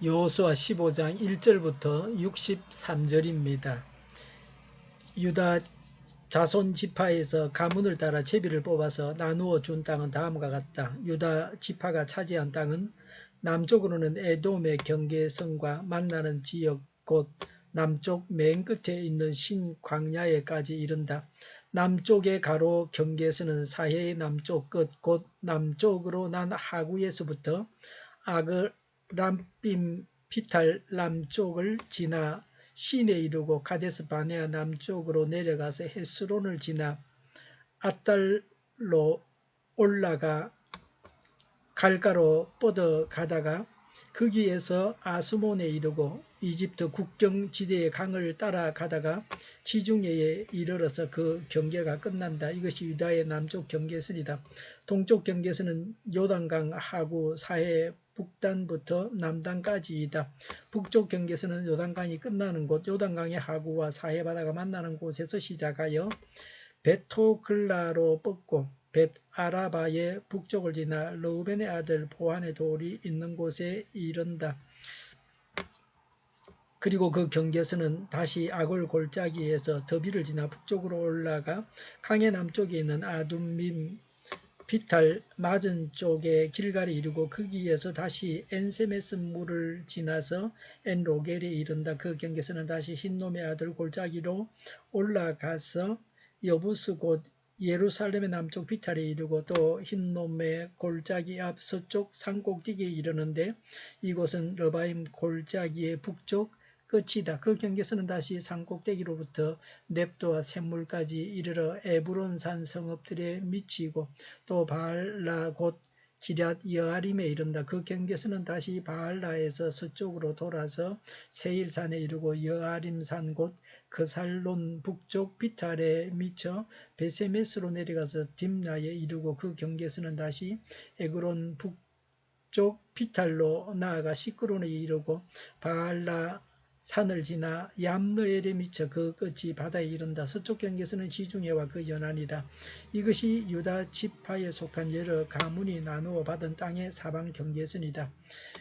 여호수아 15장 1절부터 63절입니다. 유다 자손 지파에서 가문을 따라 제비를 뽑아서 나누어 준 땅은 다음과 같다. 유다 지파가 차지한 땅은 남쪽으로는 에돔의 경계선과 만나는 지역 곧 남쪽 맨 끝에 있는 신광야에까지 이른다. 남쪽의 가로 경계선은 사해의 남쪽 끝 곧 남쪽으로 난 하구에서부터 아그람빔 피탈 남쪽을 지나 신에 이르고 가데스 바네아 남쪽으로 내려가서 헤스론을 지나 앗달로 올라가 갈가로 뻗어가다가 거기에서 아스몬에 이르고 이집트 국경지대의 강을 따라가다가 지중해에 이르러서 그 경계가 끝난다. 이것이 유다의 남쪽 경계선이다. 동쪽 경계선은 요단강 하구 사해 북단부터 남단까지이다. 북쪽 경계선은 요단강이 끝나는 곳, 요단강의 하구와 사해 바다가 만나는 곳에서 시작하여 베토글라로 뻗고 벳아라바의 북쪽을 지나 르우벤의 아들 보한의 돌이 있는 곳에 이른다. 그리고 그 경계선은 다시 아골 골짜기에서 더비를 지나 북쪽으로 올라가 강의 남쪽에 있는 아둠밈 비탈 맞은 쪽에 길갈이 이르고 거기에서 다시 엔세메스 물을 지나서 엔로겔에 이른다. 그 경계선은 다시 흰놈의 아들 골짜기로 올라가서 여부스 곧 예루살렘의 남쪽 비탈에 이르고 또 흰놈의 골짜기 앞 서쪽 산꼭대기에 이르는데 이곳은 러바임 골짜기의 북쪽 끝이다. 그 경계선은 다시 산꼭대기로부터 넵도와 샘물까지 이르러 에브론산 성읍들에 미치고 또 바알라 곧 기럇 여아림에 이른다. 그 경계선은 다시 바알라에서 서쪽으로 돌아서 세일산에 이르고 여아림산 곧 그살론 북쪽 비탈에 미쳐 베세메스로 내려가서 딥나에 이르고 그 경계선은 다시 에그론 북쪽 비탈로 나아가 시크론에 이르고 바알라 산을 지나 얌느엘에 미쳐 그 끝이 바다에 이른다. 서쪽 경계선은 지중해와 그 연안이다. 이것이 유다 지파에 속한 여러 가문이 나누어 받은 땅의 사방 경계선이다.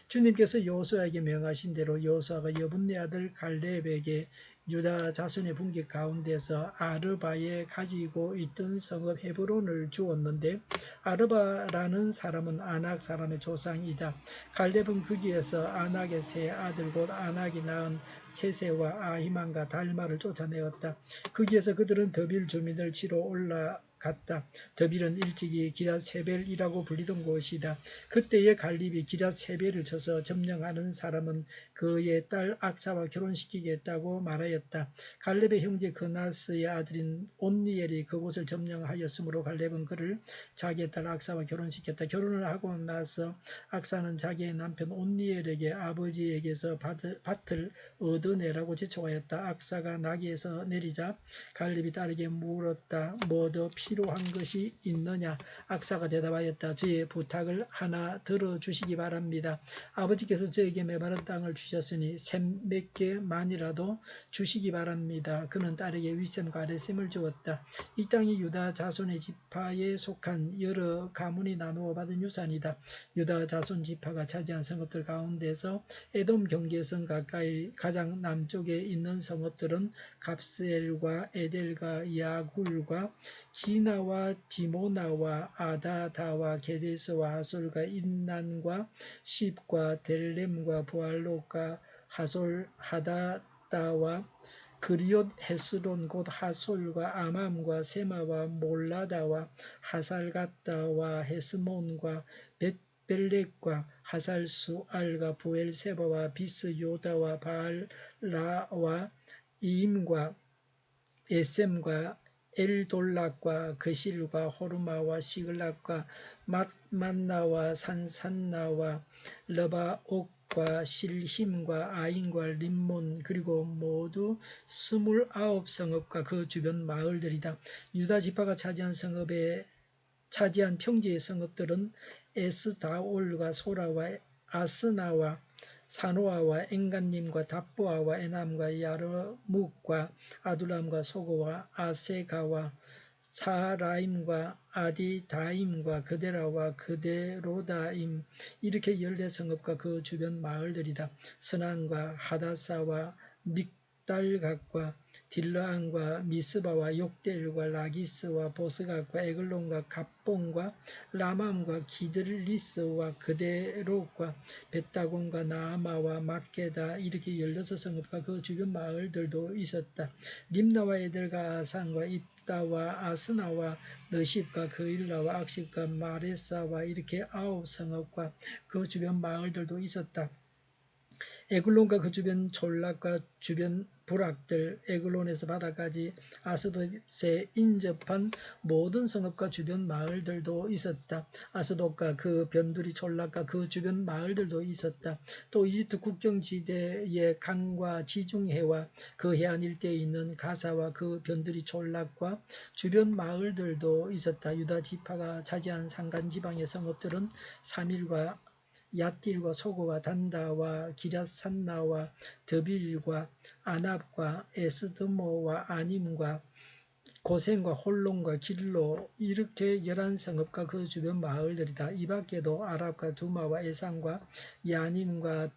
주님께서 여호수아에게 명하신 대로 여호수아가 여분네 아들 갈렙에게 유다 자손의 분깃 가운데서 아르바에 가지고 있던 성읍 헤브론을 주었는데 아르바라는 사람은 아낙 사람의 조상이다. 갈렙은 거기에서 아낙의 세 아들 곧 아낙이 낳은 세세와 아히만과 달마를 쫓아내었다. 거기에서 그들은 더빌 주민을 치러 올라갔다. 더빌은 일찍이 기럇 세벨이라고 불리던 곳이다. 그때에 갈렙이 기럇 세벨을 쳐서 점령하는 사람은 그의 딸 악사와 결혼시키겠다고 말하였다. 갈렙의 형제 그나스의 아들인 온니엘이 그곳을 점령하였으므로 갈렙은 그를 자기의 딸 악사와 결혼시켰다. 결혼을 하고 나서 악사는 자기의 남편 온니엘에게 아버지에게서 밭을 얻어내라고 지청하였다. 악사가 나귀에서 내리자 갈렙이 딸에게 물었다. 뭐 더 필요한 것이 있느냐? 악사가 대답하였다. 저의 부탁을 하나 들어주시기 바랍니다. 아버지께서 저에게 메마른 땅을 주셨으니 샘 몇 개만이라도 주시기 바랍니다. 그는 딸에게 윗샘과 아랫샘을 주었다. 이 땅이 유다 자손의 지파에 속한 여러 가문이 나누어 받은 유산이다. 유다 자손 지파가 차지한 성읍들 가운데서 에돔 경계선 가까이 가장 남쪽에 있는 성읍들은 갑스엘과 에델과 야굴과 히나와 디모나와 아다다와 게데스와 하솔과 인난과 십과 델렘과 부알롯과 하솔 하다다와 그리옷 헤스론 곧 하솔과 아맘과 세마와 몰라다와 하살갓다와 헤스몬과 벳벨렉과 하살수알과 부엘세바와 비스 요다와 바알라와 이임과 에셈과 엘돌락과 그실과 호르마와 시글락과 만나와 산산나와 러바옥과 실힘과 아인과 림몬 그리고 모두 29성읍과 그 주변 마을들이다. 유다 지파가 차지한 평지의 성읍들은 에스다올과 소라와 아스나와 사노아와 엔간님과 답보아와 에남과 야르묵과 아둘람과 소고와 아세가와 사라임과 아디다임과 그데라와 그데로다임 이렇게 14성읍과 그 주변 마을들이다. 스난과 하다사와 믹달갓과 딜라안과 미스바와 욕대일과 라기스와 보스갓과 에글론과 갑본과 라맘과 기들리스와 그데롯과 벳다곤과 나아마와 막게다 이렇게 16성읍과 그 주변 마을들도 있었다. 림나와 에델과 아산과 입다와 아스나와 너십과 그일라와 악십과 마레사와 이렇게 9성읍과 그 주변 마을들도 있었다. 에글론과 그 주변 졸락과 주변 부락들, 에글론에서 바다까지 아스돗에 인접한 모든 성읍과 주변 마을들도 있었다. 아스돗과 그 변두리 졸락과 그 주변 마을들도 있었다. 또 이집트 국경지대의 강과 지중해와 그 해안 일대에 있는 가사와 그 변두리 졸락과 주변 마을들도 있었다. 유다 지파가 차지한 산간지방의 성읍들은 사밀과 얏딜과 소고와 단다와 기럇산나와 드빌과 아납과 에스드모와 아님과 고센과 홀론과 길로 이렇게 11성읍과 그 주변 마을들이다. 이 밖에도 아랍과 두마와 에산과 야님과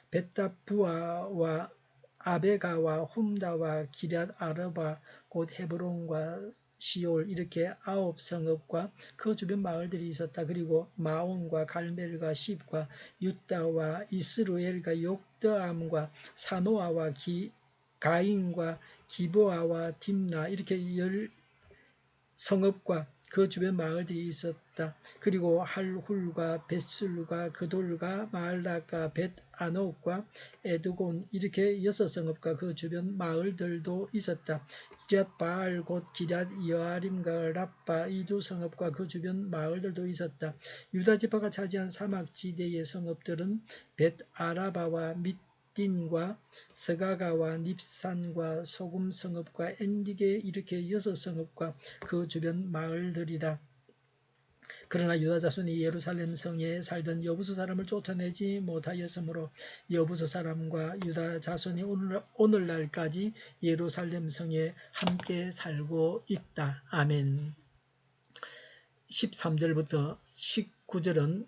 벳다부아와 아베가와 훔다와 기럇 아르바 곧 헤브론과 시올 이렇게 9성읍과 그 주변 마을들이 있었다. 그리고 마온과 갈멜과 십과 유다와 이스루엘과 욕드암과 사노아와 가인과 기보아와 딥나 이렇게 10성읍과 그 주변 마을들이 있었다. 그리고 할훌과 벳술과 그돌과 마알라가 벳아녹과 에드곤 이렇게 6성읍과 그 주변 마을들도 있었다. 기럇바알 곧 기럇여아림과 랍바 이 2성읍과 그 주변 마을들도 있었다. 유다 지파가 차지한 사막지대의 성읍들은 벳아라바와 딘과 스가가와 닙산과 소금성읍과 엔디게 이렇게 6성읍과 그 주변 마을들이다. 그러나 유다 자손이 예루살렘 성에 살던 여부수 사람을 쫓아내지 못하였으므로 여부수 사람과 유다 자손이 오늘날까지 예루살렘 성에 함께 살고 있다. 아멘. 13절부터 19절은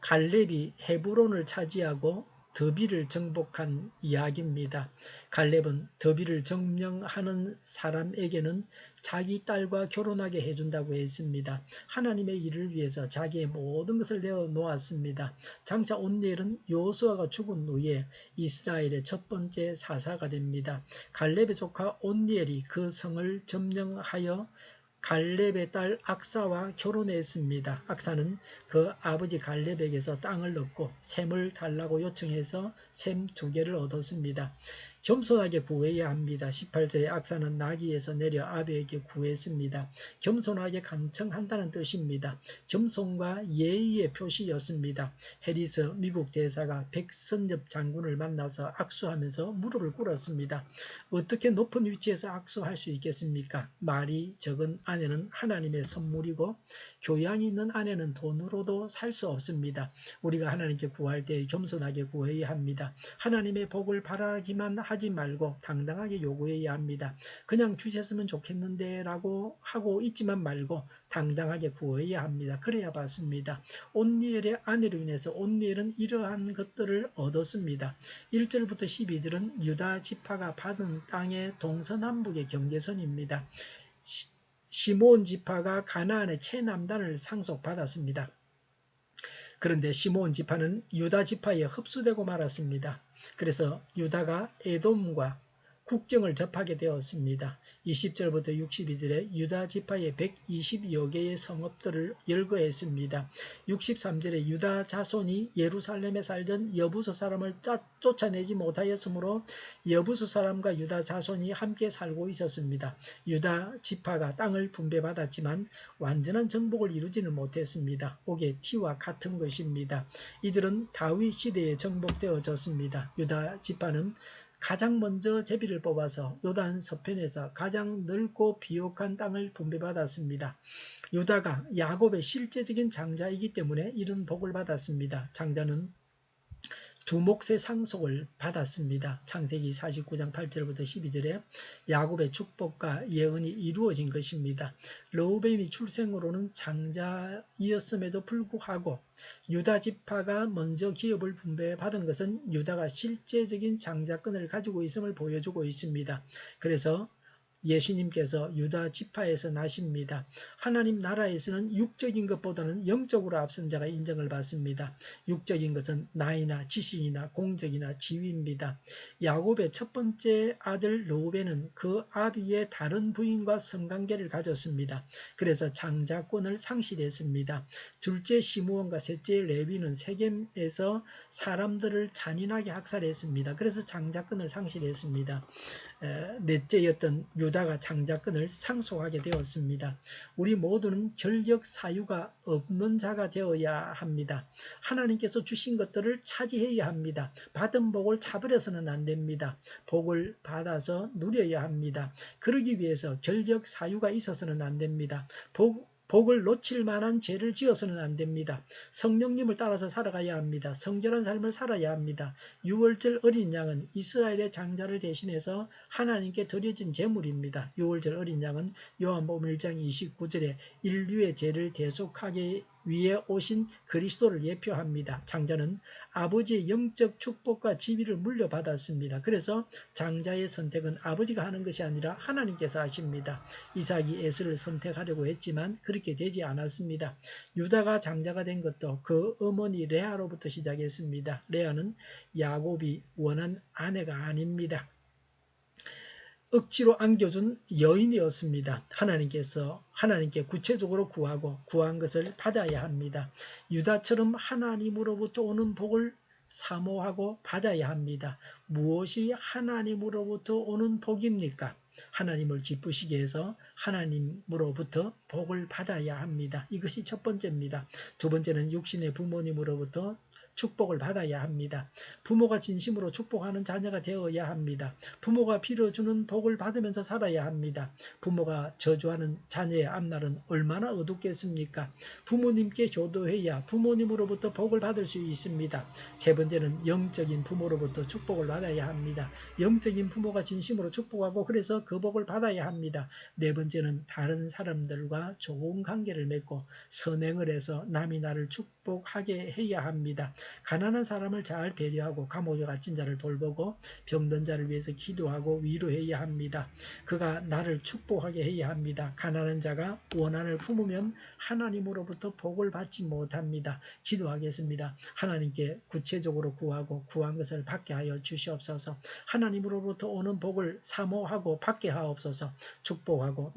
갈렙이 헤브론을 차지하고 더비를 정복한 이야기입니다. 갈렙은 더비를 점령하는 사람에게는 자기 딸과 결혼하게 해준다고 했습니다. 하나님의 일을 위해서 자기의 모든 것을 내어 놓았습니다. 장차 온니엘은 여호수아가 죽은 후에 이스라엘의 첫 번째 사사가 됩니다. 갈렙의 조카 온니엘이 그 성을 점령하여 갈렙의 딸 악사와 결혼했습니다. 악사는 그 아버지 갈렙에게서 땅을 얻고 샘을 달라고 요청해서 샘 2개를 얻었습니다. 겸손하게 구해야 합니다. 18절에 악사는 나귀에서 내려 아비에게 구했습니다. 겸손하게 간청한다는 뜻입니다. 겸손과 예의의 표시였습니다. 해리스 미국 대사가 백선엽 장군을 만나서 악수하면서 무릎을 꿇었습니다. 어떻게 높은 위치에서 악수할 수 있겠습니까? 말이 적은 아내는 하나님의 선물이고 교양이 있는 아내는 돈으로도 살 수 없습니다. 우리가 하나님께 구할 때 겸손하게 구해야 합니다. 하나님의 복을 바라기만 하지 말고 당당하게 요구해야 합니다. 그냥 주셨으면 좋겠는데 라고 하고 있지만 말고 당당하게 구해야 합니다. 그래야 받습니다. 온니엘의 아내로 인해서 온니엘은 이러한 것들을 얻었습니다. 1절부터 12절은 유다 지파가 받은 땅의 동서남북의 경계선입니다. 시므온 지파가 가나안의 최남단을 상속받았습니다. 그런데 시므온 지파는 유다 지파에 흡수되고 말았습니다. 그래서 유다가 에돔과 국경을 접하게 되었습니다. 20절부터 62절에 유다 지파의 120여 개의 성읍들을 열거했습니다. 63절에 유다 자손이 예루살렘에 살던 여부수 사람을 쫓아내지 못하였으므로 여부수 사람과 유다 자손이 함께 살고 있었습니다. 유다 지파가 땅을 분배받았지만 완전한 정복을 이루지는 못했습니다. 옥의 티와 같은 것입니다. 이들은 다윗 시대에 정복되어졌습니다. 유다 지파는 가장 먼저 제비를 뽑아서 요단 서편에서 가장 넓고 비옥한 땅을 분배받았습니다. 유다가 야곱의 실제적인 장자이기 때문에 이런 복을 받았습니다. 장자는 두 몫의 상속을 받았습니다. 창세기 49장 8절부터 12절에 야곱의 축복과 예언이 이루어진 것입니다. 르우벤이 출생으로는 장자이었음에도 불구하고 유다 지파가 먼저 기업을 분배받은 것은 유다가 실제적인 장자권을 가지고 있음을 보여주고 있습니다. 그래서 예수님께서 유다 지파에서 나십니다. 하나님 나라에서는 육적인 것보다는 영적으로 앞선 자가 인정을 받습니다. 육적인 것은 나이나 지식이나 공적이나 지위입니다. 야곱의 첫 번째 아들 르우벤은 그 아비의 다른 부인과 성관계를 가졌습니다. 그래서 장자권을 상실했습니다. 둘째 시므온과 셋째 레위는 세겜에서 사람들을 잔인하게 학살했습니다. 그래서 장자권을 상실했습니다. 넷째였던 유다가 장자권을 상속하게 되었습니다. 우리 모두는 결격 사유가 없는 자가 되어야 합니다. 하나님께서 주신 것들을 차지해야 합니다. 받은 복을 차버려서는 안 됩니다. 복을 받아서 누려야 합니다. 그러기 위해서 결격 사유가 있어서는 안 됩니다. 복을 놓칠 만한 죄를 지어서는 안 됩니다. 성령님을 따라서 살아가야 합니다. 성결한 삶을 살아야 합니다. 유월절 어린 양은 이스라엘의 장자를 대신해서 하나님께 드려진 제물입니다. 유월절 어린 양은 요한복음 1장 29절에 인류의 죄를 대속하기 위해 오신 그리스도를 예표합니다. 장자는 아버지의 영적 축복과 지위를 물려받았습니다. 그래서 장자의 선택은 아버지가 하는 것이 아니라 하나님께서 하십니다. 이삭이 에서를 선택하려고 했지만 그렇게 되지 않았습니다. 유다가 장자가 된 것도 그 어머니 레아로부터 시작했습니다. 레아는 야곱이 원한 아내가 아닙니다. 억지로 안겨준 여인이었습니다. 하나님께 구체적으로 구하고 구한 것을 받아야 합니다. 유다처럼 하나님으로부터 오는 복을 사모하고 받아야 합니다. 무엇이 하나님으로부터 오는 복입니까? 하나님을 기쁘시게 해서 하나님으로부터 복을 받아야 합니다. 이것이 첫 번째입니다. 두 번째는 육신의 부모님으로부터 축복을 받아야 합니다. 부모가 진심으로 축복하는 자녀가 되어야 합니다. 부모가 빌어주는 복을 받으면서 살아야 합니다. 부모가 저주하는 자녀의 앞날은 얼마나 어둡겠습니까? 부모님께 효도해야 부모님으로부터 복을 받을 수 있습니다. 세 번째는 영적인 부모로부터 축복을 받아야 합니다. 영적인 부모가 진심으로 축복하고 그래서 그 복을 받아야 합니다. 네 번째는 다른 사람들과 좋은 관계를 맺고 선행을 해서 남이 나를 축복하게 해야 합니다. 가난한 사람을 잘 배려하고 감옥에 갇힌 자를 돌보고 병든 자를 위해서 기도하고 위로해야 합니다. 그가 나를 축복하게 해야 합니다. 가난한 자가 원한을 품으면 하나님으로부터 복을 받지 못합니다. 기도하겠습니다. 하나님께 구체적으로 구하고 구한 것을 받게 하여 주시옵소서. 하나님으로부터 오는 복을 사모하고 받게 하옵소서. 축복하고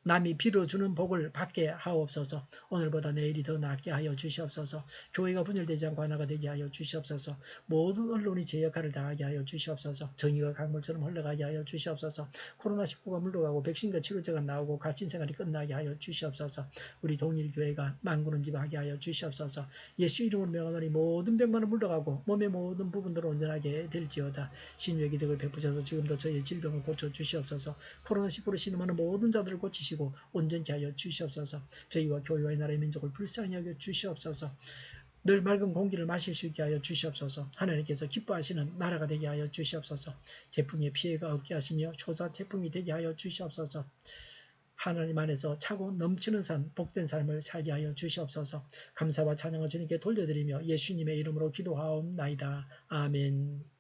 남이 빌어주는 복을 받게 하옵소서. 오늘보다 내일이 더 낫게 하여 주시옵소서. 교회가 분열되지 않고 하나가 되게 하여 주시옵소서. 모든 언론이 제 역할을 다하게 하여 주시옵소서. 정의가 강물처럼 흘러가게 하여 주시옵소서. 코로나19가 물러가고 백신과 치료제가 나오고 갇힌 생활이 끝나게 하여 주시옵소서. 우리 동일교회가 만군은 집하게 하여 주시옵소서. 예수 이름으로 명하노니 모든 병만은 물러가고 몸의 모든 부분들을 온전하게 될지어다. 신유의 기적을 베푸셔서 지금도 저희의 질병을 고쳐 주시옵소서. 코로나19로 신음하는 모든 자들을 고치시고 온전케 하여 주시옵소서. 저희와 교회와 이 나라의 민족을 불쌍히 여겨 주시옵소서. 늘 맑은 공기를 마실 수 있게 하여 주시옵소서. 하나님께서 기뻐하시는 나라가 되게 하여 주시옵소서. 태풍의 피해가 없게 하시며 효자 태풍이 되게 하여 주시옵소서. 하나님 안에서 차고 넘치는 산 복된 삶을 살게 하여 주시옵소서. 감사와 찬양을 주님께 돌려드리며 예수님의 이름으로 기도하옵나이다. 아멘.